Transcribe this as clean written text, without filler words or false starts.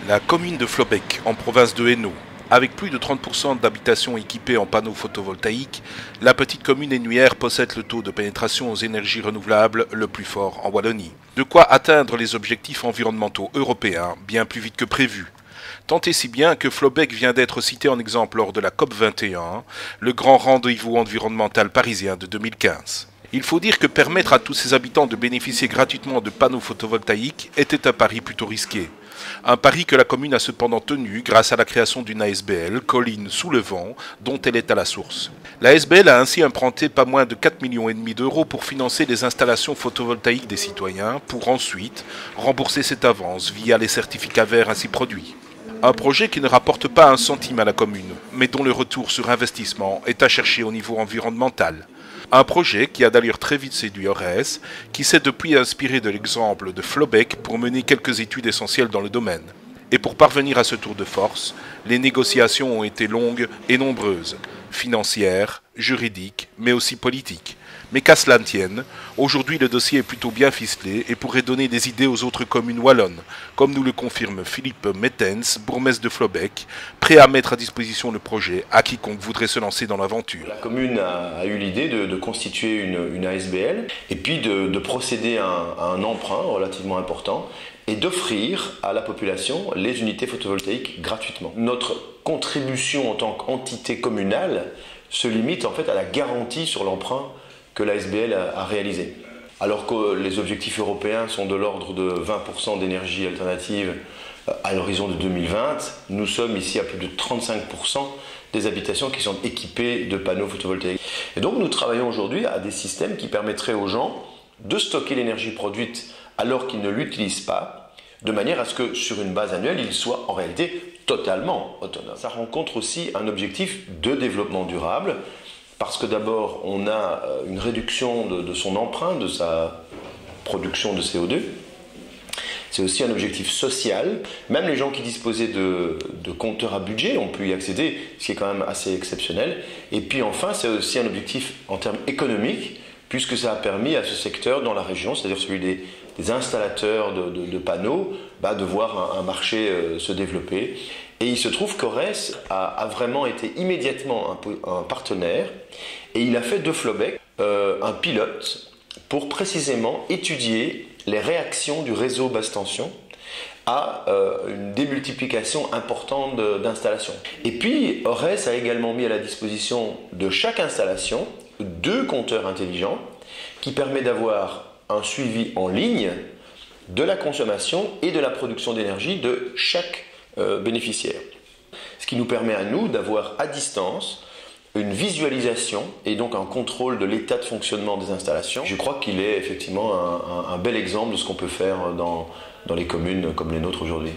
La commune de Flobec, en province de Hainaut, avec plus de 30% d'habitations équipées en panneaux photovoltaïques, la petite commune hainouière possède le taux de pénétration aux énergies renouvelables le plus fort en Wallonie. De quoi atteindre les objectifs environnementaux européens bien plus vite que prévu. Tant et si bien que Flobec vient d'être cité en exemple lors de la COP21, le grand rendez-vous environnemental parisien de 2015. Il faut dire que permettre à tous ses habitants de bénéficier gratuitement de panneaux photovoltaïques était un pari plutôt risqué. Un pari que la commune a cependant tenu grâce à la création d'une ASBL, Colline sous le vent, dont elle est à la source. La ASBL a ainsi emprunté pas moins de 4,5 millions d'euros pour financer les installations photovoltaïques des citoyens, pour ensuite rembourser cette avance via les certificats verts ainsi produits. Un projet qui ne rapporte pas un centime à la commune, mais dont le retour sur investissement est à chercher au niveau environnemental. Un projet qui a d'ailleurs très vite séduit Orez, qui s'est depuis inspiré de l'exemple de Flobec pour mener quelques études essentielles dans le domaine. Et pour parvenir à ce tour de force, les négociations ont été longues et nombreuses, financières, juridiques, mais aussi politiques. Mais qu'à cela ne tienne, aujourd'hui le dossier est plutôt bien ficelé et pourrait donner des idées aux autres communes wallonnes, comme nous le confirme Philippe Mettens, bourgmestre de Flobec, prêt à mettre à disposition le projet à quiconque voudrait se lancer dans l'aventure. La commune a eu l'idée de constituer une ASBL et puis de procéder à un emprunt relativement important et d'offrir à la population les unités photovoltaïques gratuitement. Notre contribution en tant qu'entité communale se limite en fait à la garantie sur l'emprunt que l'ASBL a réalisé. Alors que les objectifs européens sont de l'ordre de 20% d'énergie alternative à l'horizon de 2020, nous sommes ici à plus de 35% des habitations qui sont équipées de panneaux photovoltaïques. Et donc nous travaillons aujourd'hui à des systèmes qui permettraient aux gens de stocker l'énergie produite alors qu'ils ne l'utilisent pas, de manière à ce que sur une base annuelle, ils soient en réalité totalement autonomes. Ça rencontre aussi un objectif de développement durable, parce que d'abord, on a une réduction de son emprunt, de sa production de CO2. C'est aussi un objectif social. Même les gens qui disposaient de compteurs à budget ont pu y accéder, ce qui est quand même assez exceptionnel. Et puis enfin, c'est aussi un objectif en termes économiques, puisque ça a permis à ce secteur dans la région, c'est-à-dire celui des installateurs de panneaux, de voir un marché se développer. Et il se trouve qu'Orez a vraiment été immédiatement un partenaire et il a fait de Flobec un pilote pour précisément étudier les réactions du réseau basse tension à une démultiplication importante d'installations. Et puis Orez a également mis à la disposition de chaque installation 2 compteurs intelligents qui permettent d'avoir un suivi en ligne de la consommation et de la production d'énergie de chaque bénéficiaire. Ce qui nous permet à nous d'avoir à distance une visualisation et donc un contrôle de l'état de fonctionnement des installations. Je crois qu'il est effectivement un bel exemple de ce qu'on peut faire dans les communes comme les nôtres aujourd'hui.